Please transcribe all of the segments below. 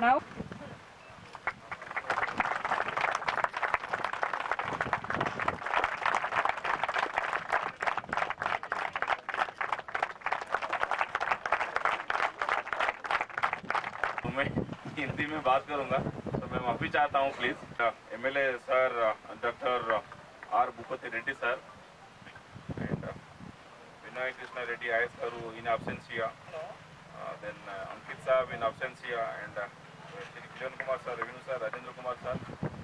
Now मैं हिंदी में बात करूंगा तो मैं माफी चाहता हूं please. MLA sir doctor R Bhupathi Reddy sir and Vinay Krishna Reddy IAS garu in absentia, then Ankit sir in absentia, and Shri Kiran Kumar sir, Revenu sir, Rajendra Kumar sir,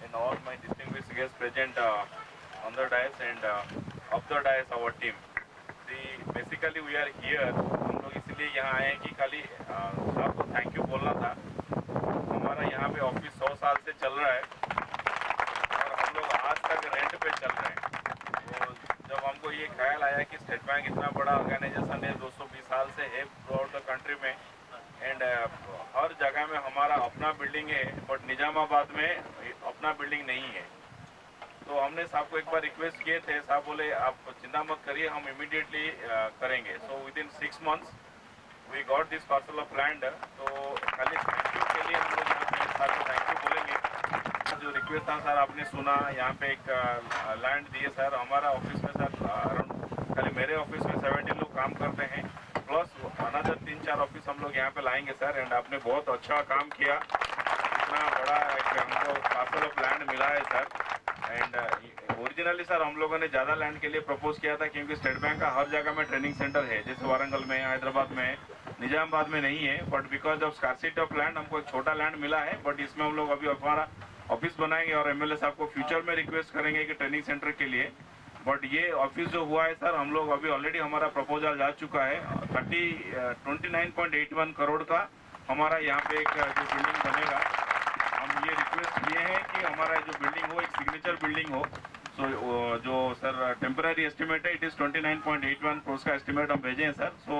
and all my distinguished guests present on the dais and of the dais our team. Basically we are here, हम लोग इसलिए यहाँ आए हैं कि खाली आपको thank you बोलना था। हमारा यहाँ पे ऑफिस 100 साल से चल रहा है और हम लोग आज तक रेंट पे चल रहे हैं। तो जब हमको ये ख्याल आया कि स्टेट बैंक इतना बड़ा ऑर्गेनाइजेशन है, 220 साल से है थ्रू आउट द कंट्री में, एंड हर जगह में हमारा अपना बिल्डिंग है, बट निजामाबाद में अपना बिल्डिंग नहीं है। तो हमने साहब को एक बार रिक्वेस्ट किए थे, साहब बोले आप चिंता मत करिए, हम इमीडिएटली करेंगे। So within 6 months we got this parcel of land. तो खाली थैंक यू के लिए हम लोग यहाँ पे सर को थैंक यू बोलेंगे। जो रिक्वेस्ट था सर आपने सुना, यहाँ पे एक लैंड दिए सर। हमारा ऑफिस में सर अराउंड खाली मेरे ऑफिस में 70 लोग काम करते हैं, प्लस अनदर 3-4 ऑफिस हम लोग यहाँ पे लाएंगे सर। एंड आपने बहुत अच्छा काम किया, इतना बड़ा एक हमको पार्सल ऑफ लैंड मिला है सर। एंड ओरिजिनली सर हम लोगों ने ज़्यादा लैंड के लिए प्रपोज किया था, क्योंकि स्टेट बैंक का हर जगह में ट्रेनिंग सेंटर है, जैसे वारंगल में, हैदराबाद में, निजामाबाद में नहीं है। But because of scarcity of land हमको एक छोटा लैंड मिला है। बट इसमें हम लोग अभी हमारा ऑफिस बनाएंगे और एमएलए साहब को फ्यूचर में रिक्वेस्ट करेंगे कि ट्रेनिंग सेंटर के लिए बट ये ऑफिस जो हुआ है सर, हम लोग अभी ऑलरेडी हमारा प्रपोजल जा चुका है। 29.81 करोड़ का हमारा यहाँ पे एक जो बिल्डिंग बनेगा, हम ये रिक्वेस्ट किए हैं कि हमारा जो बिल्डिंग हो एक सिग्नेचर बिल्डिंग हो। सो जो सर टेम्पररी एस्टिमेट है, इट इज़ 29.81 करोड़ का एस्टिमेट हम भेजे हैं sir. So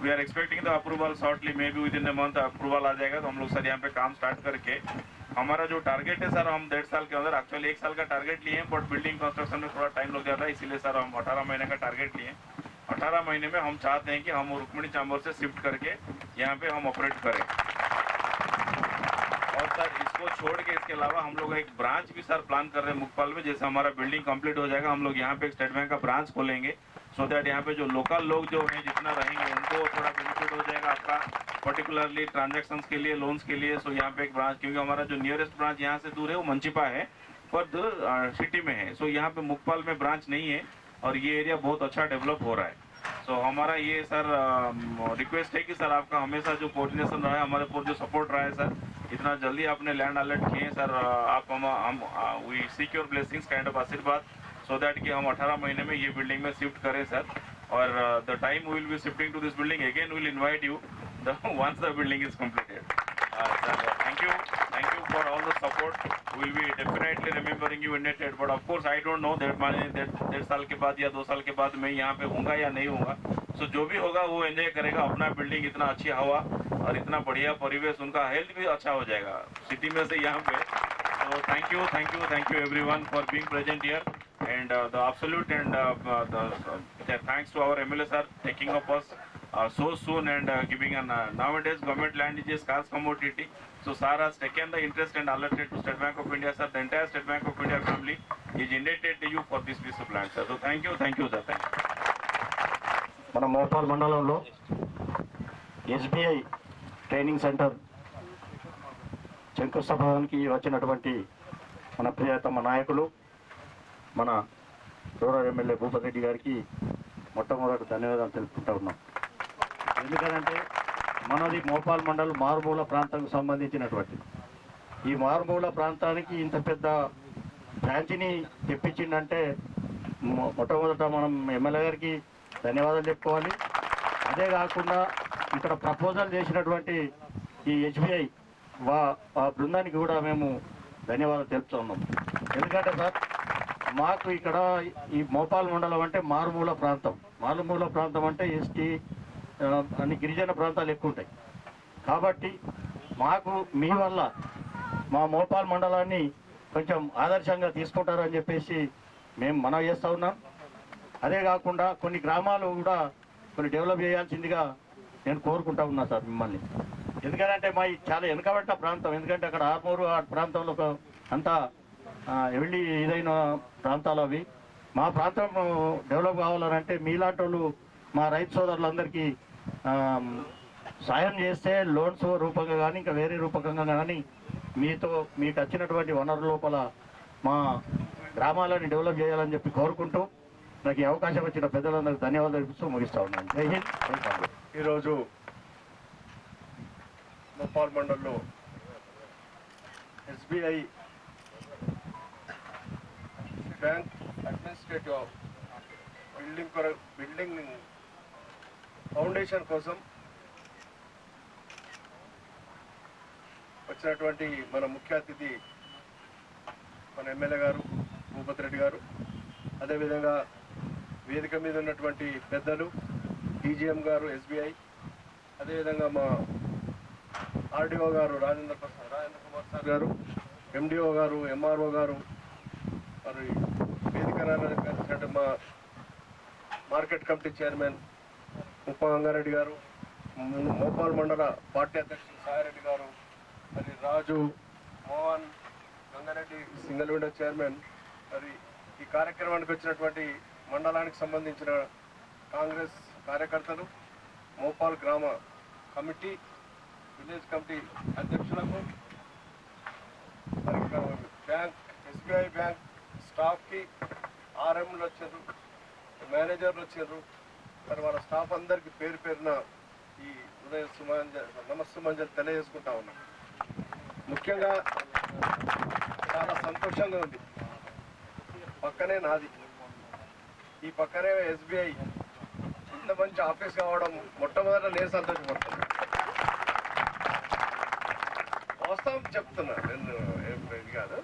we are expecting the approval shortly, may be within a month approval आ जाएगा, तो हम लोग सर यहाँ पे काम स्टार्ट करके हमारा जो टारगेट है सर, हम 1.5 साल के अंदर, एक्चुअली 1 साल का टारगेट लिए हैं, बट बिल्डिंग कंस्ट्रक्शन में थोड़ा टाइम लग जाता है, इसीलिए सर हम 18 महीने का टारगेट लिए। 18 महीने में हम चाहते हैं कि हम रुक्मिणी चैम्बर से शिफ्ट करके यहाँ पे हम ऑपरेट करें। और सर इसको छोड़ के इसके अलावा हम लोग एक ब्रांच भी सर प्लान कर रहे हैं मुकपाल में। जैसे हमारा बिल्डिंग कंप्लीट हो जाएगा, हम लोग यहाँ पे एक स्टेट बैंक का ब्रांच खोलेंगे, सो दैट यहाँ पे जो लोकल लोग जो हैं जितना रहेंगे उनको थोड़ा बेनिफिट हो जाएगा आपका, पर्टिकुलरली ट्रांजैक्शंस के लिए, लोन्स के लिए। सो यहाँ पे एक ब्रांच, क्योंकि हमारा जो नियरेस्ट ब्रांच यहाँ से दूर है वो मंचिपा है, पर सिटी में है। सो यहाँ पे मुकपाल में ब्रांच नहीं है और ये एरिया बहुत अच्छा डेवलप हो रहा है। सो हमारा ये सर रिक्वेस्ट है कि सर आपका हमेशा जो कोऑर्डिनेशन रहा है, हमारे ऊपर जो सपोर्ट रहा है सर, इतना जल्दी आपने लैंड अलर्ट किए हैं सर, आप हम we seek your blessings, kind of आशीर्वाद, सो दैट कि हम 18 महीने में ये बिल्डिंग में शिफ्ट करें सर। और the time we will be shifting to this building again will invite you once the building is completed. Sir, thank you for all the support. We will be definitely remembering you indebted. But of course I don't know that माने 1.5 साल के बाद या 2 साल के बाद मैं यहाँ पे हूँगा या नहीं हूँगा। सो जो भी होगा वो एंजॉय करेगा अपना बिल्डिंग, इतना अच्छी हवा और इतना बढ़िया परिवेश, उनका हेल्थ भी अच्छा हो जाएगा सिटी में से यहाँ पे। So thank you everyone for being present here, and the absolute and the thanks to our MLA sir taking up us so soon and giving an nowadays government land is a scarce commodity. So sir has taken the interest and alerted to State Bank of India sir. The entire State Bank of India family is indebted to you for this piece of land sir. So thank you sir, thank you. మన మోపాల్ మండలంలో SBI training centre శంకుస్థాపనకి వచ్చినటువంటి మన ప్రియతమ నాయకులు మన rural MLA Bhupathi Reddy గారికి మొట్టమొదటి ధన్యవాదాలు తెలుపుకుంటా ఉన్నాం. ఎందుకంటే మనది మోపాల్ మండలం మారుమూల ప్రాంతానికి సంబంధించినటువంటి ఈ మారుమూల ప్రాంతానికి ఇంత పెద్ద బ్రాంచ్ని తెప్పించిందంటే మొట్టమొదట మనం ఎమ్మెల్యే గారికి ధన్యవాదాలు చెప్పుకోవాలి. అదే కాకుండా ఇక్కడ ప్రపోజల్ చేసినటువంటి ఈ SBI ఆ బృందానికి కూడా మేము ధన్యవాదాలు తెలుపుతున్నాం. ఎందుకంటే సార్ మాకు ఇక్కడ ఈ మోపాల్ మండలం అంటే మారుమూల ప్రాంతం అంటే ST అన్ని గిరిజన ప్రాంతాలు ఎక్కువ ఉంటాయి. కాబట్టి మాకు మీ వల్ల మా మోపాల్ మండలాన్ని కొంచెం ఆదర్శంగా తీసుకుంటారని చెప్పేసి మేము మనవి చేస్తూ ఉన్నాం. అదే కాకుండా కొన్ని గ్రామాలు కూడా కొన్ని డెవలప్ చేయాల్సిందిగా నేను కోరుకుంటా ఉన్నా సార్ మిమ్మల్ని. ఎందుకంటే మా చాలా వెనుకబడ్డ ప్రాంతం, ఎందుకంటే అక్కడ ఆర్మూరు ఆ ప్రాంతంలో అంతా వెళ్ళి ఇదైన ప్రాంతాలు అవి. మా ప్రాంతం డెవలప్ కావాలనంటే మీలాంటి వాళ్ళు మా రైతు సోదరులందరికీ సాయం చేస్తే లోన్స్ రూపంగా కానీ ఇంకా వేరే రూపకంగా కానీ మీకు వచ్చినటువంటి వనరుల లోపల మా గ్రామాలని డెవలప్ చేయాలని చెప్పి కోరుకుంటూ నాకు ఈ అవకాశం వచ్చిన పెద్దలందరికీ ధన్యవాదాలు తెలుపుతూ ముగిస్తా ఉన్నాను. జై హింద్, జై కాంగ్రెస్. ఈరోజు మోపాల్ మండలంలో SBI bank administrative building foundation కోసం వచ్చినటువంటి మన ముఖ్య అతిథి మన ఎమ్మెల్యే గారు భూపతి రెడ్డి గారు, అదేవిధంగా వేదిక మీద ఉన్నటువంటి పెద్దలు DGM గారు SBI, అదేవిధంగా మా RDO గారు రాజేంద్ర కుమార్ సార్ గారు, MDO గారు, MRO గారు, మరి వేదిక మా మార్కెట్ కమిటీ చైర్మన్ ముప్ప గంగారెడ్డి గారు, మోపాల్ మండల పార్టీ అధ్యక్షులు సాయిరెడ్డి గారు, మరి Raju, Mohan, Gangareddy single window chairman, మరి ఈ కార్యక్రమానికి వచ్చినటువంటి మండలానికి సంబంధించిన కాంగ్రెస్ కార్యకర్తలు, మోపాల్ గ్రామ కమిటీ, విలేజ్ కమిటీ అధ్యక్షులకు, మరి బ్యాంక్ SBI బ్యాంక్ స్టాఫ్కి, RMలు వచ్చారు, మేనేజర్లు వచ్చారు, మరి వాళ్ళ స్టాఫ్ అందరికీ పేరు పేరున ఈ ఉదయ నమస్సుమంజలు తెలియజేసుకుంటా ఉన్నాం. ముఖ్యంగా చాలా సంతోషంగా ఉంది. పక్కనే నాది ఈ పక్కనే ఎస్బీఐ ఇంత మంచి ఆఫీస్ కావడం మొట్టమొదట నేను సంతోషపడుతున్నాను. వాస్తవం చెప్తున్నా, నేను ఏం ఇది కాదు.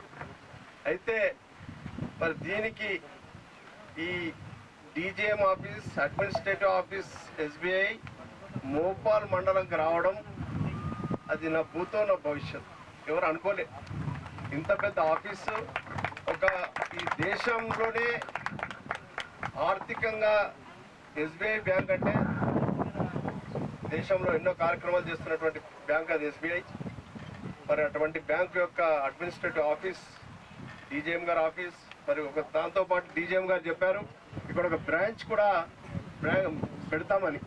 అయితే మరి దీనికి ఈ DGM office, administrative office SBI Mopal మండలంకి రావడం అది నా భూతో నా భవిష్యత్. ఎవరు అనుకోలే ఇంత పెద్ద ఆఫీసు ఈ దేశంలోనే ఆర్థికంగా ఎస్బీఐ బ్యాంక్ అంటే దేశంలో ఎన్నో కార్యక్రమాలు చేస్తున్నటువంటి బ్యాంక్ అది ఎస్బీఐ. మరి అటువంటి బ్యాంక్ యొక్క అడ్మినిస్ట్రేటివ్ ఆఫీస్ డీజీఎం గారి ఆఫీస్, మరి దాంతోపాటు డీజీఎం గారు చెప్పారు ఇక్కడ ఒక బ్రాంచ్ కూడా పెడతామని.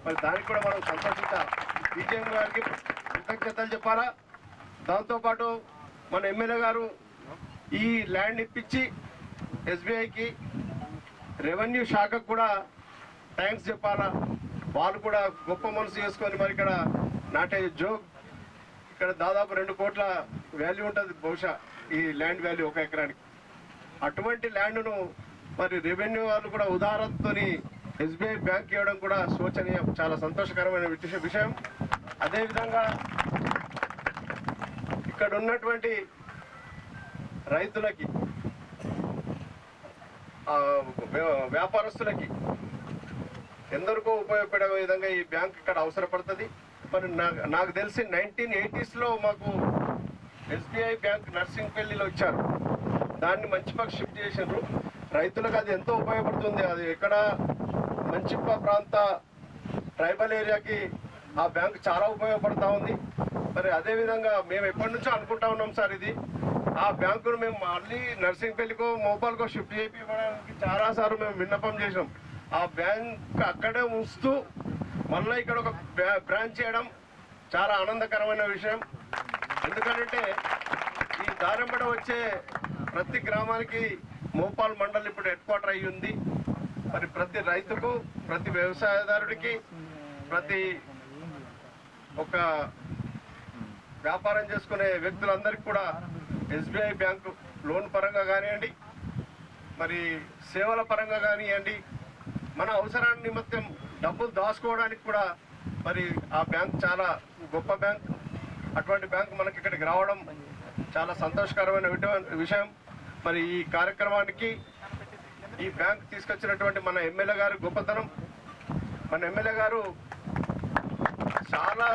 మరి దానికి కూడా మనం సంతోషించాలి. డీజీఎం గారికి కృతజ్ఞతలు చెప్పాలా. దాంతోపాటు మన ఎమ్మెల్యే గారు ఈ ల్యాండ్ ఇప్పించి ఎస్బీఐకి రెవెన్యూ శాఖకు కూడా థ్యాంక్స్ చెప్పాలా. వాళ్ళు కూడా గొప్ప మనసు చేసుకొని మరి ఇక్కడ నాటే జోగ్ ఇక్కడ దాదాపు 2 కోట్ల వాల్యూ ఉంటుంది బహుశా ఈ ల్యాండ్ వాల్యూ ఒక ఎకరానికి. అటువంటి ల్యాండ్ను మరి రెవెన్యూ వాళ్ళు కూడా ఉదాహరణతో ఎస్బీఐ బ్యాంక్ ఇవ్వడం కూడా శోచనీయం, చాలా సంతోషకరమైన విషయం. అదేవిధంగా ఇక్కడ ఉన్నటువంటి రైతులకి, వ్యాపారస్తులకి ఎందరికో ఉపయోగపడే విధంగా ఈ బ్యాంక్ ఇక్కడ అవసరపడుతుంది. మరి నాకు తెలిసి 1980s మాకు ఎస్బీఐ బ్యాంక్ నర్సింగ్పల్లిలో ఇచ్చారు. దాన్ని మంచిపాకు షిఫ్ట్ చేసినారు. రైతులకు అది ఎంతో ఉపయోగపడుతుంది. అది ఎక్కడ మంచిప్ప ప్రాంత ట్రైబల్ ఏరియాకి ఆ బ్యాంక్ చాలా ఉపయోగపడుతూ ఉంది. మరి అదేవిధంగా మేము ఎప్పటి నుంచో అనుకుంటా ఉన్నాం సార్, ఇది ఆ బ్యాంకును మేము మళ్ళీ నర్సింగ్పల్లికో మోపాల్కో షిఫ్ట్ చేయించడానికి చాలాసార్లు మేము విన్నపం చేసినాం. ఆ బ్యాంక్ అక్కడే ఉంచుతూ మళ్ళీ ఇక్కడ ఒక బ్రాంచ్ చేయడం చాలా ఆనందకరమైన విషయం. ఎందుకంటే ఈ దారంబడ వచ్చే ప్రతి గ్రామానికి మోపాల్ మండల్ ఇప్పుడు హెడ్ క్వార్టర్ అయ్యి ఉంది. మరి ప్రతి రైతుకు, ప్రతి వ్యవసాయదారుడికి, ప్రతి ఒక వ్యాపారం చేసుకునే వ్యక్తులందరికీ కూడా ఎస్బీఐ బ్యాంకు లోన్ పరంగా కానివ్వండి, మరి సేవల పరంగా కానివ్వండి, మన అవసరాన్ని నిమిత్తం డబ్బులు దాచుకోవడానికి కూడా మరి ఆ బ్యాంక్ చాలా గొప్ప బ్యాంక్. అటువంటి బ్యాంక్ మనకి ఇక్కడికి రావడం చాలా సంతోషకరమైన విషయం. మరి ఈ కార్యక్రమానికి ఈ బ్యాంక్ తీసుకొచ్చినటువంటి మన ఎమ్మెల్యే గారు గొప్పతనం. మన ఎమ్మెల్యే గారు చాలా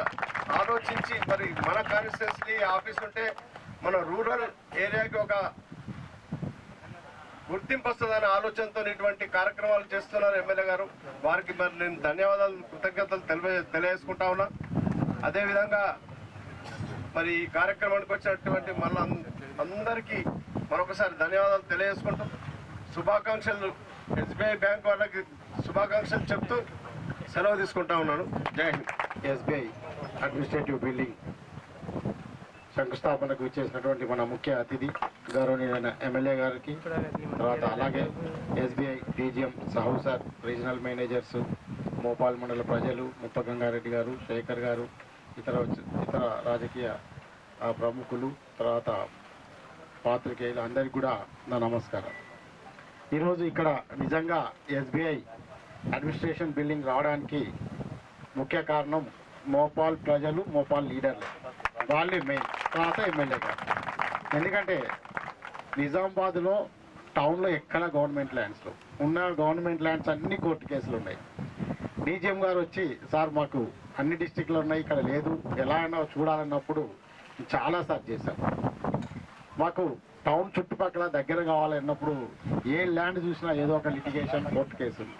ఆలోచించి మరి మన కాన్స్టిట్యున్సీ ఆఫీస్ ఉంటే మన రూరల్ ఏరియాకి ఒక గుర్తింపు వస్తుందనే ఆలోచనతో ఇటువంటి కార్యక్రమాలు చేస్తున్నారు ఎమ్మెల్యే గారు. వారికి మరి నేను ధన్యవాదాలు, కృతజ్ఞతలు తెలియజేసుకుంటా ఉన్నా. అదేవిధంగా మరి ఈ కార్యక్రమానికి వచ్చినటువంటి మళ్ళీ అందరికీ మరొకసారి ధన్యవాదాలు తెలియజేసుకుంటాం. శుభాకాంక్షలు, ఎస్బీఐ బ్యాంక్ వాళ్ళకి శుభాకాంక్షలు చెప్తూ సెలవు తీసుకుంటా ఉన్నాను. జై హింద్. ఎస్బీఐ అడ్మినిస్ట్రేటివ్ బిల్డింగ్ శంకుస్థాపనకు ఇచ్చేసినటువంటి మన ముఖ్య అతిథి గౌరవనీయులైన ఎమ్మెల్యే గారికి, తర్వాత అలాగే SBI DGM Sahu sir, regional managers, Mopal మండల ప్రజలు, ముప్పగంగారెడ్డి గారు, శేఖర్ గారు, ఇతర రాజకీయ ప్రముఖులు, తర్వాత పాత్రికేయులు అందరికీ కూడా నా నమస్కారం. ఈరోజు ఇక్కడ నిజంగా ఎస్బీఐ అడ్మినిస్ట్రేషన్ బిల్డింగ్ రావడానికి ముఖ్య కారణం మోపాల్ ప్రజలు, మోపాల్ లీడర్లు, వాళ్ళే మెయిన్. తర్వాత ఎమ్మెల్యే గారు. ఎందుకంటే నిజామాబాద్లో టౌన్లో ఎక్కడ గవర్నమెంట్ ల్యాండ్స్లో ఉన్న గవర్నమెంట్ ల్యాండ్స్ అన్ని కోర్టు కేసులు ఉన్నాయి. డీజీఎం గారు వచ్చి సార్ మాకు అన్ని డిస్టిక్లో ఉన్నాయి, ఇక్కడ లేదు, ఎలా అయినా చూడాలన్నప్పుడు చాలా సార్ చేశాం. మాకు టౌన్ చుట్టుపక్కల దగ్గర కావాలన్నప్పుడు ఏ ల్యాండ్ చూసినా ఏదో ఒక లిటిగేషన్, కోర్టు కేసులు.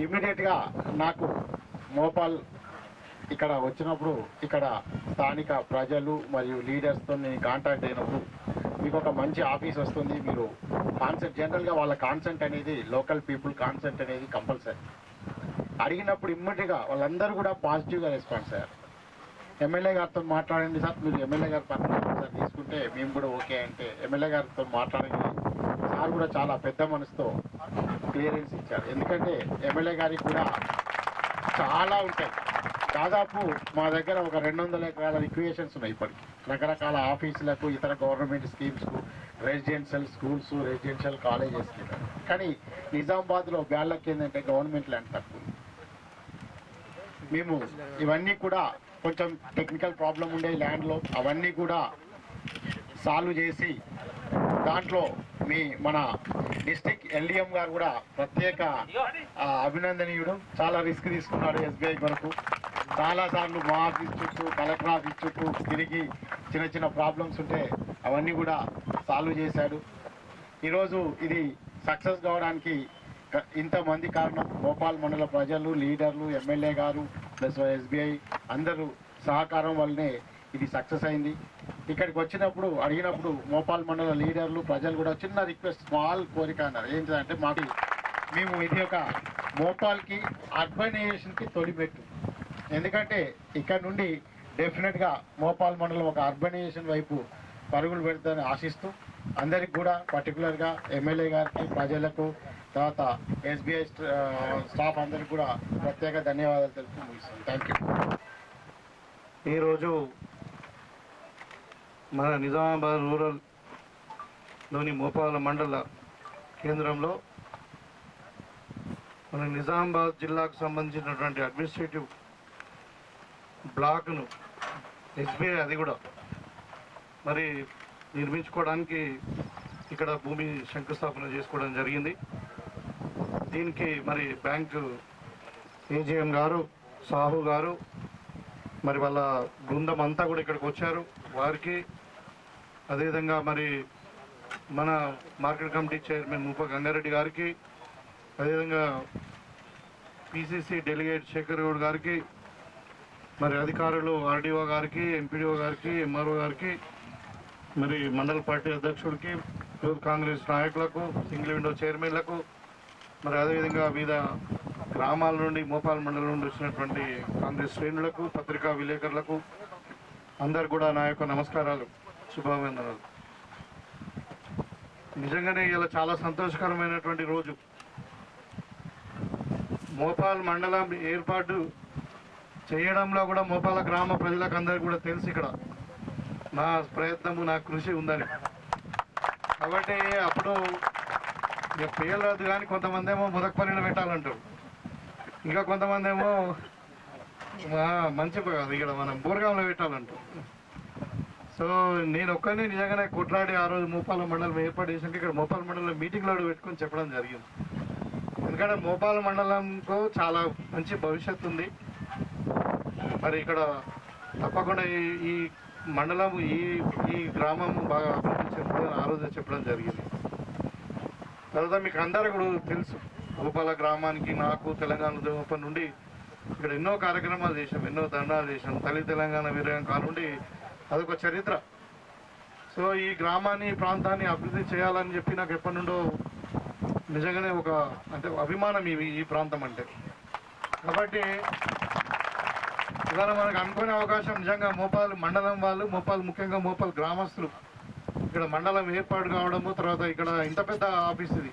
ఇమ్మీడియట్గా నాకు మోపాల్ ఇక్కడ వచ్చినప్పుడు ఇక్కడ స్థానిక ప్రజలు మరియు లీడర్స్తో నేను కాంటాక్ట్ అయినప్పుడు మీకు ఒక మంచి ఆఫీస్ వస్తుంది, మీరు కాన్సెంట్, జనరల్గా వాళ్ళ కాన్సెంట్ అనేది, లోకల్ పీపుల్ కాన్సెంట్ అనేది కంపల్సరీ. అడిగినప్పుడు ఇమ్మీడియట్గా వాళ్ళందరూ కూడా పాజిటివ్గా రెస్పాన్స్ అయ్యారు. ఎమ్మెల్యే గారితో మాట్లాడండి సార్, మీరు ఎమ్మెల్యే గారి పర్మిషన్ సార్ తీసుకుంటే మేము కూడా ఓకే అంటే ఎమ్మెల్యే గారితో మాట్లాడండి సార్ కూడా చాలా పెద్ద మనసుతో క్లియరెన్స్ ఇచ్చారు. ఎందుకంటే ఎమ్మెల్యే గారికి కూడా చాలా ఉంటాయి. దాదాపు మా దగ్గర ఒక 200 ఎకరాల రిక్రియేషన్స్ ఉన్నాయి ఇప్పటికి, రకరకాల ఆఫీసులకు, ఇతర గవర్నమెంట్ స్కీమ్స్కు, రెసిడెన్షియల్ స్కూల్స్, రెసిడెన్షియల్ కాలేజెస్కి. కానీ నిజామాబాద్లో బ్యాళ్ళకి ఏంటంటే గవర్నమెంట్ ల్యాండ్ తక్కువ. మేము ఇవన్నీ కూడా కొంచెం టెక్నికల్ ప్రాబ్లం ఉండే ల్యాండ్లో అవన్నీ కూడా సాల్వ్ చేసి దాంట్లో మన డిస్ట్రిక్ట్ ఎల్డిఎం గారు కూడా ప్రత్యేక అభినందనీయుడు. చాలా రిస్క్ తీసుకున్నాడు ఎస్బీఐ కొరకు. చాలాసార్లు మా ఆఫీస్ చుట్టూ కలెక్టర్ ఆఫీస్ చుట్టూ తిరిగి చిన్న చిన్న ప్రాబ్లమ్స్ ఉంటే అవన్నీ కూడా సాల్వ్ చేశాడు. ఈరోజు ఇది సక్సెస్ కావడానికి ఇంతమంది కారణం భోపాల్ మండల ప్రజలు, లీడర్లు, ఎమ్మెల్యే గారు ప్లస్ ఎస్బీఐ అందరూ సహకారం వల్లనే ఇది సక్సెస్ అయింది. ఇక్కడికి వచ్చినప్పుడు అడిగినప్పుడు భోపాల్ మండల లీడర్లు, ప్రజలు కూడా చిన్న రిక్వెస్ట్, స్మాల్ కోరిక అన్నారు. ఏంటంటే మేము ఇది ఒక భోపాల్కి అర్బనైజేషన్కి తొలిపెట్టు. ఎందుకంటే ఇక్కడ నుండి డెఫినెట్గా భోపాల్ మండలం ఒక అర్బనైజేషన్ వైపు పరుగులు పెడతానని ఆశిస్తూ అందరికి కూడా పర్టికులర్గా ఎమ్మెల్యే గారికి, ప్రజలకు, తర్వాత ఎస్బీఐ స్టాఫ్ అందరికి కూడా ప్రత్యేక ధన్యవాదాలు తెలుపుతూ ముగిస్తాను. Thank you. ఈరోజు మన నిజామాబాద్ రూరల్లోని మోపాల మండల కేంద్రంలో మన నిజామాబాద్ జిల్లాకు సంబంధించినటువంటి అడ్మినిస్ట్రేటివ్ బ్లాక్ను ఎస్బీఐ అది కూడా మరి నిర్మించుకోవడానికి ఇక్కడ భూమి శంకుస్థాపన చేసుకోవడం జరిగింది. దీనికి మరి బ్యాంకు ఏజీఎం గారు, సాహు గారు, మరి వాళ్ళ బృందం అంతా కూడా ఇక్కడికి వచ్చారు. వారికి అదేవిధంగా మరి మన మార్కెట్ కమిటీ చైర్మన్ ముప్ప గంగారెడ్డి గారికి, అదేవిధంగా పిసిసి డెలిగేట్ శేఖర్ గౌడ్ గారికి, మరి అధికారులు ఆర్డీఓ గారికి, ఎంపీడీఓ గారికి, ఎంఆర్ఓ గారికి, మరి మండల పార్టీ అధ్యక్షుడికి, యూత్ కాంగ్రెస్ నాయకులకు, సింగిల్ విండో చైర్మన్లకు, మరి అదేవిధంగా వివిధ గ్రామాల నుండి మోపాల్ మండలం నుండి వచ్చినటువంటి కాంగ్రెస్ శ్రేణులకు, పత్రికా విలేకరులకు అందరు కూడా నా యొక్క నమస్కారాలు, శుభాభివందనాలు. నిజంగానే ఇలా చాలా సంతోషకరమైనటువంటి రోజు. మోపాల్ మండలం ఏర్పాటు చేయడంలో కూడా మోపాల గ్రామ ప్రజలకు అందరికీ కూడా తెలుసు ఇక్కడ నా ప్రయత్నము, నా కృషి ఉందని. కాబట్టి అప్పుడు ఇక పేర్లు రాదు కానీ కొంతమంది ఏమో ముదకపల్లిలో పెట్టాలంటారు, ఇంకా కొంతమంది ఏమో మంచి ఇక్కడ మనం బోర్గాంలో పెట్టాలంటారు. సో నేను ఒక్కరిని నిజంగానే కొట్లాడి ఆ రోజు మోపాల మండలం ఏర్పాటు చేసాక ఇక్కడ మోపాల మండలం మీటింగ్లో పెట్టుకొని చెప్పడం జరిగింది. ఎందుకంటే మోపాల మండలంకు చాలా మంచి భవిష్యత్తు ఉంది. మరి ఇక్కడ తప్పకుండా ఈ మండలం ఈ గ్రామం బాగా అభివృద్ధి చెందుతుందని ఆ రోజే చెప్పడం జరిగింది. తర్వాత మీకు అందరూ కూడా తెలుసు, భూపాల గ్రామానికి నాకు తెలంగాణ ఉద్యమం నుండి ఇక్కడ ఎన్నో కార్యక్రమాలు చేసాం, ఎన్నో దండాలు చేసాం. తల్లి తెలంగాణ విరయం కానుండి అదొక చరిత్ర. సో ఈ గ్రామాన్ని, ప్రాంతాన్ని అభివృద్ధి చేయాలని చెప్పి నాకు ఎప్పటి నుండో నిజంగానే ఒక అంటే అభిమానం ఈ ప్రాంతం అంటే. కాబట్టి ఇవాళ మనకు అనుకునే అవకాశం నిజంగా మోపాల్ మండలం వాళ్ళు, మోపాల్ ముఖ్యంగా మోపాల్ గ్రామస్తులు ఇక్కడ మండలం ఏర్పాటు కావడము, తర్వాత ఇక్కడ ఇంత పెద్ద ఆఫీస్ ఇది.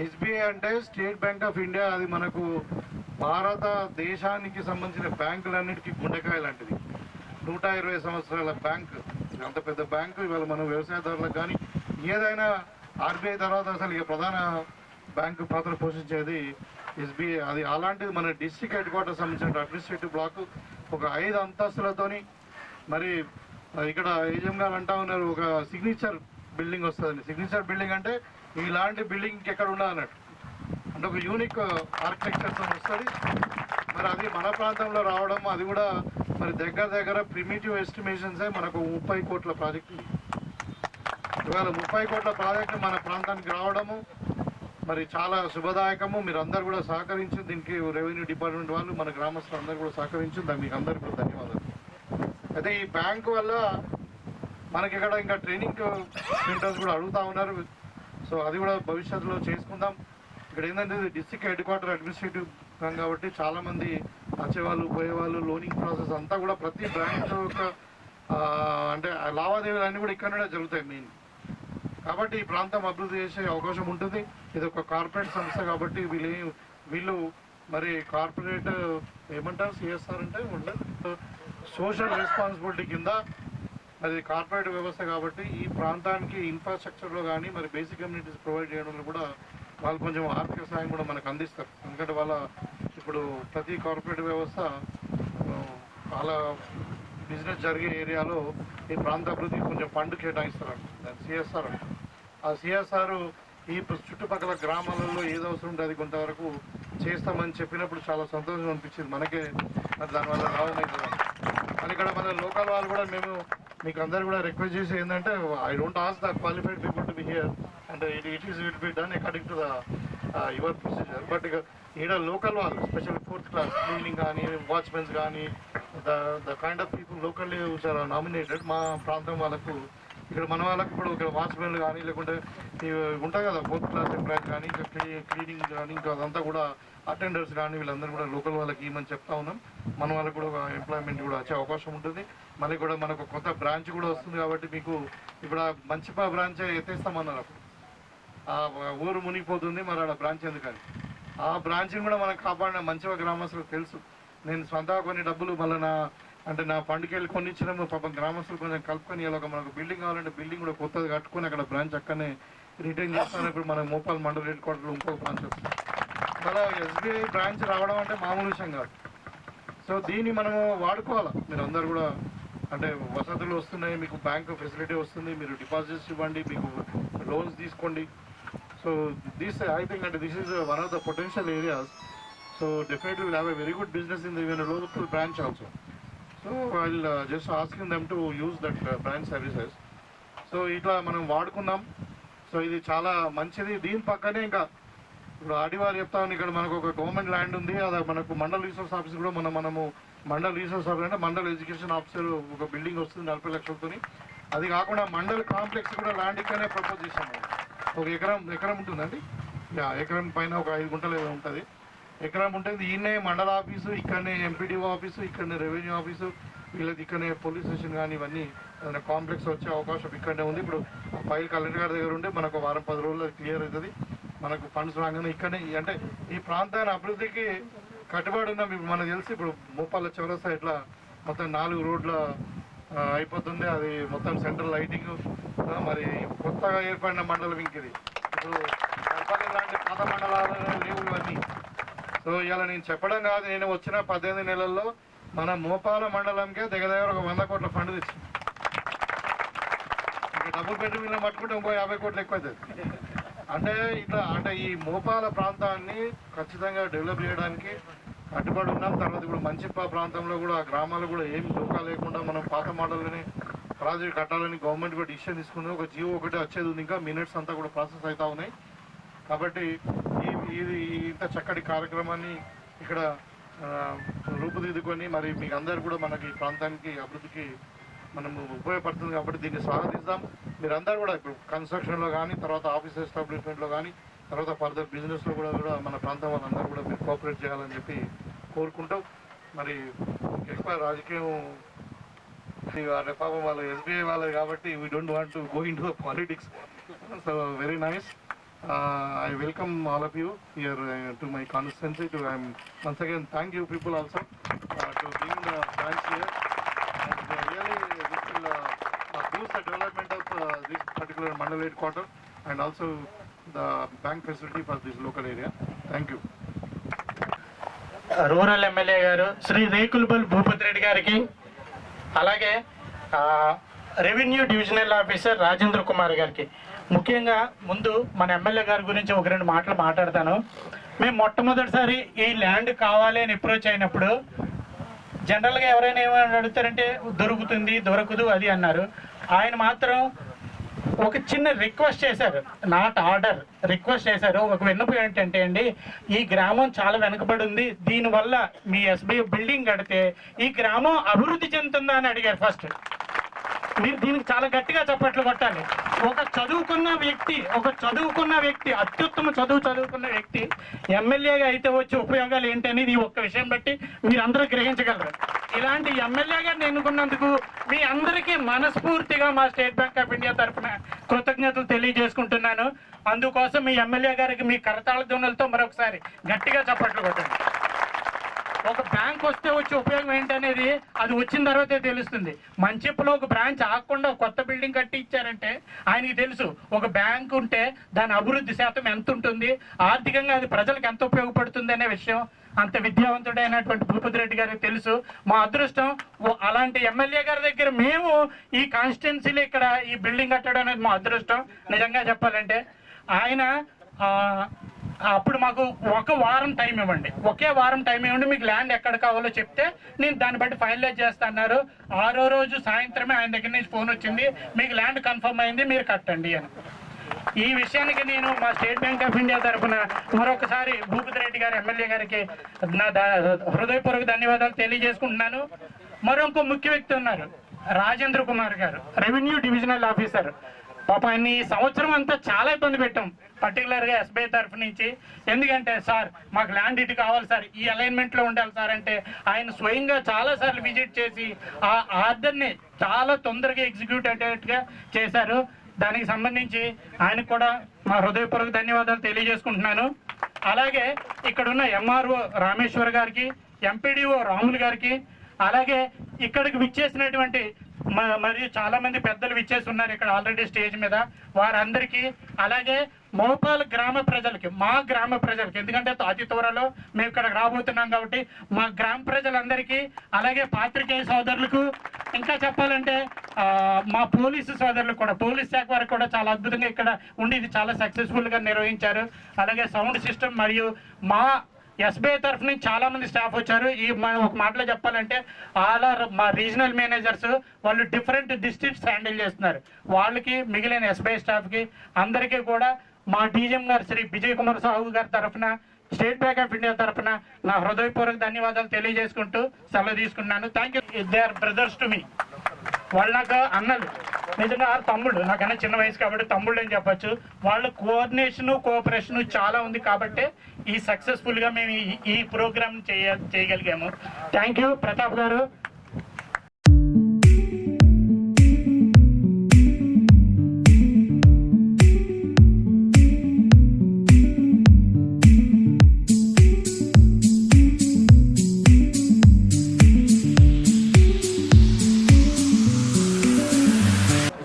ఎస్బీఐ అంటే స్టేట్ బ్యాంక్ ఆఫ్ ఇండియా, అది మనకు భారతదేశానికి సంబంధించిన బ్యాంకులన్నిటికీ గుండెకాయ లాంటిది. 120 సంవత్సరాల బ్యాంకు, అంత పెద్ద బ్యాంకు. ఇవాళ మనం వ్యవసాయదారులకు కానీ ఏదైనా ఆర్బీఐ తర్వాత అసలు ఇక ప్రధాన బ్యాంకు పాత్ర పోషించేది ఎస్బీఐ. అది అలాంటిది మన డిస్ట్రిక్ట్ హెడ్ క్వార్టర్ సంబంధించిన అడ్మినిస్ట్రేటివ్ బ్లాక్ ఒక 5 అంతస్తులతోని. మరి ఇక్కడ ఏజెం గారు అంటా ఉన్నారు ఒక సిగ్నేచర్ బిల్డింగ్ వస్తుందని. సిగ్నేచర్ బిల్డింగ్ అంటే ఇలాంటి బిల్డింగ్ ఎక్కడ ఉండాలన్నట్టు, అంటే ఒక యూనిక్ ఆర్కిటెక్చర్తో వస్తుంది. మరి అది మన ప్రాంతంలో రావడం, అది కూడా మరి దగ్గర ప్రిమిటివ్ ఎస్టిమేషన్సే మనకు 30 కోట్ల ప్రాజెక్టు. ఇవాళ 30 కోట్ల ప్రాజెక్టు మన ప్రాంతానికి రావడము మరి చాలా శుభదాయకము. మీరు అందరు కూడా సహకరించి దీనికి రెవెన్యూ డిపార్ట్మెంట్ వాళ్ళు, మన గ్రామస్తులు అందరూ కూడా సహకరించి దానికి మీకు అందరికీ కూడా ధన్యవాదాలు. అయితే ఈ బ్యాంకు వల్ల మనకి ఇక్కడ ఇంకా ట్రైనింగ్ సెంటర్స్ కూడా అడుగుతూ ఉన్నారు. సో అది కూడా భవిష్యత్తులో చేసుకుందాం. ఇక్కడ ఏంటంటే డిస్ట్రిక్ట్ హెడ్ క్వార్టర్ అడ్మినిస్ట్రేటివ్ కాబట్టి చాలామంది వచ్చేవాళ్ళు, పోయేవాళ్ళు, లోనింగ్ ప్రాసెస్ అంతా కూడా ప్రతి బ్యాంక్ యొక్క అంటే లావాదేవీలు అన్నీ కూడా ఇక్కడ జరుగుతాయి మెయిన్. కాబట్టి ఈ ప్రాంతం అభివృద్ధి చేసే అవకాశం ఉంటుంది. ఇది ఒక కార్పొరేట్ సంస్థ కాబట్టి వీళ్ళు మరి కార్పొరేట్ ఏమంటారు, సిఎస్ఆర్ అంటే సోషల్ రెస్పాన్సిబిలిటీ కింద అది కార్పొరేట్ వ్యవస్థ కాబట్టి ఈ ప్రాంతానికి ఇన్ఫ్రాస్ట్రక్చర్లో కానీ మరి బేసిక్ కమ్యూనిటీస్ ప్రొవైడ్ చేయడంలో కూడా వాళ్ళు కొంచెం ఆర్థిక సాయం కూడా మనకు అందిస్తారు. ఎందుకంటే వాళ్ళ ఇప్పుడు ప్రతి కార్పొరేట్ వ్యవస్థ వాళ్ళ బిజినెస్ జరిగే ఏరియాలో ఈ ప్రాంత అభివృద్ధికి కొంచెం ఫండ్ కేటాయిస్తారంట, దాన్ని సిఎస్ఆర్ అంట. ఆ సిఎస్ఆర్ ఈ చుట్టుపక్కల గ్రామాలలో ఏది అవసరం ఉంటే అది కొంతవరకు చేస్తామని చెప్పినప్పుడు చాలా సంతోషం అనిపించింది మనకే. మరి దానివల్ల లాభం అవుతుంది. మరి ఇక్కడ మన లోకల్ వాళ్ళు కూడా మేము మీకు అందరు కూడా రిక్వెస్ట్ చేసి ఏంటంటే, I don't ask the qualified people to be here and it will be done according to the your procedure. But ఈడ లోకల్ వాళ్ళు స్పెషల్ 4th క్లాస్ క్లీనింగ్ కానీ వాచ్మెన్స్ కానీ the kind of people locally చాలా nominated మా ప్రాంతం వాళ్ళకు. ఇక్కడ మన వాళ్ళకు ఇప్పుడు ఇక్కడ వాచ్మెన్లు కానీ లేకుంటే ఉంటాయి కదా 4th క్లాస్ ఎంప్లాయీస్ కానీ ఇంకా క్లీనింగ్ కానీ ఇంకా అదంతా కూడా అటెండర్స్ కానీ వీళ్ళందరూ కూడా లోకల్ వాళ్ళకి ఇవ్వమని చెప్తా ఉన్నాం. మన వాళ్ళకి కూడా ఒక ఎంప్లాయ్మెంట్ కూడా వచ్చే అవకాశం ఉంటుంది. మళ్ళీ కూడా మనకు కొత్త బ్రాంచ్ కూడా వస్తుంది కాబట్టి మీకు ఇప్పుడు ఆ మంచిపా బ్రాంచ్ ఎత్తేస్తామన్నారు. అప్పుడు ఆ ఊరు మునిగిపోతుంది, మరి ఆడ బ్రాంచ్ ఎందుకని ఆ బ్రాంచ్ని కూడా మనం కాపాడిన మంచిగా గ్రామస్తులకు తెలుసు. నేను స్వంతగా కొన్ని డబ్బులు మళ్ళీ నా ఫండ్కి వెళ్ళి కొన్ని ఇచ్చినాము. పాపం గ్రామస్తులు కొంచెం కలుపుకొని ఇలా మనకు బిల్డింగ్ కావాలంటే బిల్డింగ్ కూడా కొత్తది కట్టుకొని అక్కడ బ్రాంచ్ అక్కడనే రిటైన్ చేస్తాను. ఇప్పుడు మన మోపాల్ మండల్ హెడ్ క్వార్టర్లో ఇంకొక బ్రాంచ్ వస్తుంది. మళ్ళీ ఎస్బీఐ బ్రాంచ్ రావడం అంటే మామూలు విషయం కాదు. సో దీన్ని మనము వాడుకోవాలి. మీరు అందరు కూడా అంటే వసతులు వస్తున్నాయి, మీకు బ్యాంక్ ఫెసిలిటీ వస్తుంది, మీరు డిపాజిట్స్ ఇవ్వండి, మీకు లోన్స్ తీసుకోండి. సో దిస్ ఐ థింక్ అంటే this is one of the potential areas. So definitely will have a very good business in the even local branch also. So I will just asking them to use that branch services. So ఇట్లా మనం వాడుకుందాం. So ఇది చాలా మంచిది. దీని పక్కనే ఇంకా ఇప్పుడు ఆడివారు చెప్తామని ఇక్కడ మనకు ఒక గవర్నమెంట్ ల్యాండ్ ఉంది. అది మనకు మండల్ రీసోర్స్ ఆఫీస్ కూడా మనము మండల్ రీసోర్స్ ఆఫీస్ అంటే మండల్ ఎడ్యుకేషన్ ఆఫీసర్ ఒక బిల్డింగ్ వస్తుంది 40 లక్షలతో. అది కాకుండా మండల్ కాంప్లెక్స్ కూడా ల్యాండ్ ఇక్కడనే ప్రపోజ్ చేశాము. ఒక ఎకరం ఉంటుందండి, ఎకరం పైన ఒక 5 గుంటలు ఏదో ఉంటుంది. ఎకరం ఉంటుంది. ఈయనే మండల ఆఫీసు, ఇక్కడనే ఎంపీడీఓ ఆఫీసు, ఇక్కడనే రెవెన్యూ ఆఫీసు, వీళ్ళకి ఇక్కడనే పోలీస్ స్టేషన్ కానీ ఇవన్నీ కాంప్లెక్స్ వచ్చే అవకాశం ఇక్కడనే ఉంది. ఇప్పుడు ఫైల్ కలెక్టర్ గారి దగ్గర ఉంటే మనకు వారం 10 రోజుల్లో క్లియర్ అవుతుంది. మనకు ఫండ్స్ రాగానే ఇక్కడనే అంటే ఈ ప్రాంతాన్ని అభివృద్ధికి కట్టుబడి ఉన్నాం. ఇప్పుడు మనకు తెలిసి ఇప్పుడు మోపాల చౌరస్తా ఇట్లా మొత్తం 4 రోడ్ల అయిపోతుంది. అది మొత్తం సెంట్రల్ లైటింగ్. మరి కొత్తగా ఏర్పడిన మండలం ఇంకది. ఇప్పుడు లాంటి పాత మండలాలు లేవు ఇవన్నీ. సో ఇలా నేను చెప్పడం కాదు, నేను వచ్చిన 18 నెలల్లో మన మోపాల మండలంకే దగ్గర ఒక 100 కోట్ల ఫండ్ తెచ్చి ఇంకా డబుల్ బెడ్రూమ్ ఇలా పట్టుకుంటే ఇంకో 50 కోట్లు ఎక్కువ అవుతుంది. అంటే ఇట్లా అంటే ఈ మోపాల ప్రాంతాన్ని ఖచ్చితంగా డెవలప్ చేయడానికి కట్టుబడి ఉన్నాం. తర్వాత ఇప్పుడు మంచిప్ప ప్రాంతంలో కూడా గ్రామాలు కూడా ఏం లోకా లేకుండా మనం పాత మోడల్ని ప్రాజెక్ట్ కట్టాలని గవర్నమెంట్ కూడా డిసిషన్ తీసుకుంది. ఒక జియో ఒకటి వచ్చేది ఉంది, ఇంకా మినిట్స్ అంతా కూడా ప్రాసెస్ అవుతా ఉన్నాయి. కాబట్టి ఇది ఇంత చక్కటి కార్యక్రమాన్ని ఇక్కడ రూపుదిద్దుకొని మరి మీకు అందరు కూడా మనకి ప్రాంతానికి అభివృద్ధికి మనము ఉపయోగపడుతుంది కాబట్టి దీన్ని స్వాగతిస్తాం. మీరందరూ కూడా ఇప్పుడు కన్స్ట్రక్షన్లో కానీ తర్వాత ఆఫీస్ ఎస్టాబ్లిష్మెంట్లో కానీ తర్వాత ఫర్దర్ బిజినెస్లో కూడా మన ప్రాంతం వాళ్ళందరూ కూడా మీరు కోఆపరేట్ చేయాలని చెప్పి కోరుకుంటూ మరి ఎక్కువ రాజకీయం పాపం వాళ్ళు ఎస్బీఐ వాళ్ళది కాబట్టి we don't want to go in to the politics. So very nice. I welcome all of you here to my constituency. Once again thank you people also to bring the branch here, and really this will boost the development of this particular mandal headquarter and also the bank facility for this local area. Thank you. Rural MLA గారు శ్రీ రేకులపల్లి భూపతి రెడ్డి గారికి, అలాగే revenue divisional officer Rajendra Kumar గారికి. ముఖ్యంగా ముందు మన MLA గారి గురించి ఒక 2 మాటలు మాట్లాడతాను. మేము మొట్టమొదటిసారి ఈ ల్యాండ్ కావాలి అని అప్రోచ్ అయినప్పుడు జనరల్గా ఎవరైనా ఏమైనా అడుగుతారంటే దొరుకుతుంది దొరకదు అది అన్నారు. ఆయన మాత్రం ఒక చిన్న రిక్వెస్ట్ చేశారు, నాట్ ఆర్డర్, రిక్వెస్ట్ చేశారు. ఒక విన్నపం ఏంటంటే అండి, ఈ గ్రామం చాలా వెనుకబడి ఉంది, దీనివల్ల మీ ఎస్బీఐ బిల్డింగ్ కడితే ఈ గ్రామం అభివృద్ధి చెందుతుందా అని అడిగారు. ఫస్ట్ మీరు దీనికి చాలా గట్టిగా చప్పట్లు కొట్టాలి. ఒక చదువుకున్న వ్యక్తి అత్యుత్తమ చదువుకున్న వ్యక్తి ఎమ్మెల్యేగా అయితే వచ్చే ఉపయోగాలు ఏంటనేది ఈ ఒక్క విషయం బట్టి మీరందరూ గ్రహించగలరు. ఇలాంటి ఎమ్మెల్యే గారిని ఎన్నుకున్నందుకు మీ అందరికీ మనస్ఫూర్తిగా మా స్టేట్ బ్యాంక్ ఆఫ్ ఇండియా తరఫున కృతజ్ఞతలు తెలియజేసుకుంటున్నాను. అందుకోసం మీ ఎమ్మెల్యే గారికి మీ కరతాళ ధ్వనులతో మరొకసారి గట్టిగా చప్పట్లు కొట్టండి. ఒక బ్యాంక్ వస్తే వచ్చే ఉపయోగం ఏంటనేది అది వచ్చిన తర్వాతే తెలుస్తుంది. మంచిప్పులో ఒక బ్రాంచ్ ఆగకుండా కొత్త బిల్డింగ్ కట్టి ఇచ్చారంటే ఆయనకి తెలుసు ఒక బ్యాంక్ ఉంటే దాని అభివృద్ధి శాతం ఎంత ఉంటుంది, ఆర్థికంగా అది ప్రజలకు ఎంత ఉపయోగపడుతుంది అనే విషయం అంత విద్యావంతుడైనటువంటి భూపతి రెడ్డి గారికి తెలుసు. మా అదృష్టం అలాంటి ఎమ్మెల్యే గారి దగ్గర మేము ఈ కాన్స్టిట్యున్సీలో ఇక్కడ ఈ బిల్డింగ్ కట్టడం అనేది మా అదృష్టం. నిజంగా చెప్పాలంటే ఆయన అప్పుడు మాకు ఒక వారం టైం ఇవ్వండి, ఒకే వారం టైం ఇవ్వండి, మీకు ల్యాండ్ ఎక్కడ కావాలో చెప్తే నేను దాన్ని బట్టి ఫైనలైజ్ చేస్తా అన్నారు. 6వ రోజు సాయంత్రమే ఆయన దగ్గర నుంచి ఫోన్ వచ్చింది, మీకు ల్యాండ్ కన్ఫర్మ్ అయింది, మీరు కట్టండి అని. ఈ విషయానికి నేను మా స్టేట్ బ్యాంక్ ఆఫ్ ఇండియా తరఫున మరొకసారి భూపతి రెడ్డి గారు ఎమ్మెల్యే గారికి నా హృదయపూర్వక ధన్యవాదాలు తెలియజేసుకుంటున్నాను. మరొక ముఖ్య వ్యక్తి ఉన్నారు, రాజేంద్ర కుమార్ గారు, రెవెన్యూ డివిజనల్ ఆఫీసర్. పాప ఆయన ఈ సంవత్సరం అంతా చాలా ఇబ్బంది పెట్టాం, పర్టికులర్గా ఎస్బీఐ తరఫు నుంచి. ఎందుకంటే సార్ మాకు ల్యాండ్ ఇటు కావాలి సార్, ఈ అలైన్మెంట్లో ఉండాలి సార్ అంటే ఆయన స్వయంగా చాలాసార్లు విజిట్ చేసి ఆ ఆర్డర్ని చాలా తొందరగా ఎగ్జిక్యూట్ అయ్యేట్టుగా చేశారు. దానికి సంబంధించి ఆయనకు కూడా మా హృదయపూర్వక ధన్యవాదాలు తెలియజేసుకుంటున్నాను. అలాగే ఇక్కడున్న ఎంఆర్ఓ రామేశ్వర్ గారికి, ఎంపీడీఓ రాములు గారికి, అలాగే ఇక్కడికి విచ్చేసినటువంటి మరియు చాలా మంది పెద్దలు విచ్చేసి ఉన్నారు ఇక్కడ ఆల్రెడీ స్టేజ్ మీద, వారందరికీ, అలాగే మోపాల్ గ్రామ ప్రజలకి, మా గ్రామ ప్రజలకి, ఎందుకంటే అతి త్వరలో మేము ఇక్కడ రాబోతున్నాం కాబట్టి మా గ్రామ ప్రజలందరికీ, అలాగే పాత్రికేయ సోదరులకు, ఇంకా చెప్పాలంటే మా పోలీసు సోదరులకు కూడా, పోలీస్ శాఖ వారికి కూడా చాలా అద్భుతంగా ఇక్కడ ఉండి ఇది చాలా సక్సెస్ఫుల్గా నిర్వహించారు. అలాగే సౌండ్ సిస్టమ్ మరియు మా ఎస్బీఐ తరఫు నుంచి చాలా మంది స్టాఫ్ వచ్చారు. ఈ ఒక మాటలో చెప్పాలంటే మా రీజనల్ మేనేజర్స్ వాళ్ళు డిఫరెంట్ డిస్ట్రిక్ట్స్ హ్యాండిల్ చేస్తున్నారు. వాళ్ళకి, మిగిలిన ఎస్బీఐ స్టాఫ్కి అందరికీ కూడా మా డీజీఎం గారు శ్రీ విజయ్ కుమార్ సాహు గారి తరఫున, స్టేట్ బ్యాంక్ ఆఫ్ ఇండియా తరఫున నా హృదయపూర్వక ధన్యవాదాలు తెలియజేసుకుంటూ సెలవు తీసుకున్నాను. Thank you. They are brothers to me. వాళ్ళు నాకు అన్నలు, నిజంగా తమ్ముడు, నాకన్నా చిన్న వయసు కాబట్టి తమ్ముళ్ళు అని చెప్పచ్చు. వాళ్ళ కోఆర్డినేషను, కోఆపరేషను చాలా ఉంది కాబట్టి ఈ సక్సెస్ఫుల్గా మేము ఈ ప్రోగ్రామ్ చేయగలిగాము. థ్యాంక్ యూ ప్రతాప్ గారు.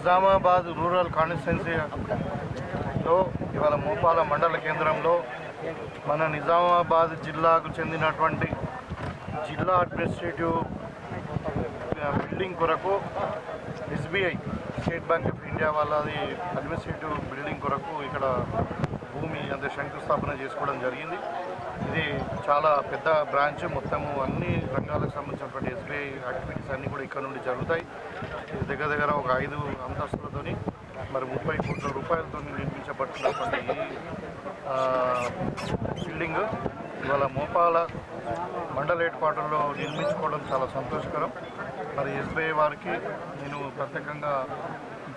నిజామాబాద్ రూరల్ కాన్స్టిట్యున్సీలో ఇవాళ మోపాల మండల కేంద్రంలో మన నిజామాబాద్ జిల్లాకు చెందినటువంటి జిల్లా అడ్మినిస్ట్రేటివ్ బిల్డింగ్ కొరకు SBI state bank of India వాళ్ళది అడ్మినిస్ట్రేటివ్ బిల్డింగ్ కొరకు ఇక్కడ భూమి అంటే శంకుస్థాపన చేసుకోవడం జరిగింది. ఇది చాలా పెద్ద బ్రాంచ్, మొత్తము అన్ని రంగాలకు సంబంధించినటువంటి ఎస్బీఐ యాక్టివిటీస్ అన్నీ కూడా ఇక్కడ నుండి జరుగుతాయి. ఇది దగ్గర ఒక 5 అంతస్తులతోని మరి 30 కోట్ల రూపాయలతో నిర్మించబడుతున్నటువంటి ఈ బిల్డింగ్ ఇవాళ మోపాల మండల హెడ్ క్వార్టర్లో నిర్మించుకోవడం చాలా సంతోషకరం. మరి ఎస్బీఐ వారికి నేను ప్రత్యేకంగా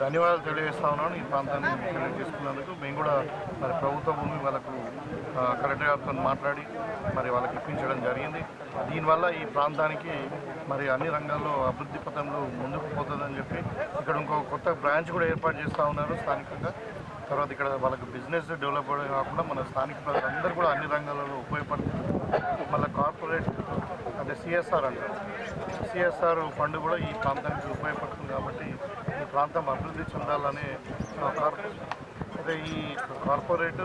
ధన్యవాదాలు తెలియజేస్తా ఉన్నాను. ఈ ప్రాంతాన్ని సెలెక్ట్ చేసుకున్నందుకు మేము కూడా మరి ప్రభుత్వ భూమి వాళ్ళకు కలెక్టర్ గారితో మాట్లాడి మరి వాళ్ళకి ఇప్పించడం జరిగింది. దీనివల్ల ఈ ప్రాంతానికి మరి అన్ని రంగాల్లో అభివృద్ధి పథంలో ముందుకు పోతుందని చెప్పి ఇక్కడ ఇంకో కొత్త బ్రాంచ్ కూడా ఏర్పాటు చేస్తూ ఉన్నారు స్థానికంగా. తర్వాత ఇక్కడ వాళ్ళకి బిజినెస్ డెవలప్ అవ్వడం కాకుండా మన స్థానిక ప్రజలందరూ కూడా అన్ని రంగాలలో ఉపయోగపడుతుంది. మళ్ళీ కార్పొరేట్ అంటే సిఎస్ఆర్ అంటారు, సిఎస్ఆర్ ఫండ్ కూడా ఈ ప్రాంతానికి ఉపయోగపడుతుంది. కాబట్టి ఈ ప్రాంతం అభివృద్ధి చెందాలనే అదే ఈ కార్పొరేట్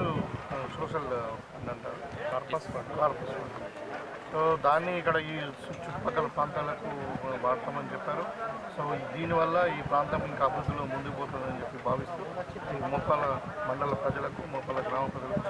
సోషల్ అంటారు, కార్పస్ ఫండ్. సో దాన్ని ఇక్కడ ఈ చుట్టుపక్కల ప్రాంతాలకు వాడతామని చెప్పారు. సో దీనివల్ల ఈ ప్రాంతం ఇంకా అభివృద్ధిలో ముందుకు పోతుందని చెప్పి భావిస్తూ ఈ మోపాల మండల ప్రజలకు, మోపాల గ్రామ ప్రజలకు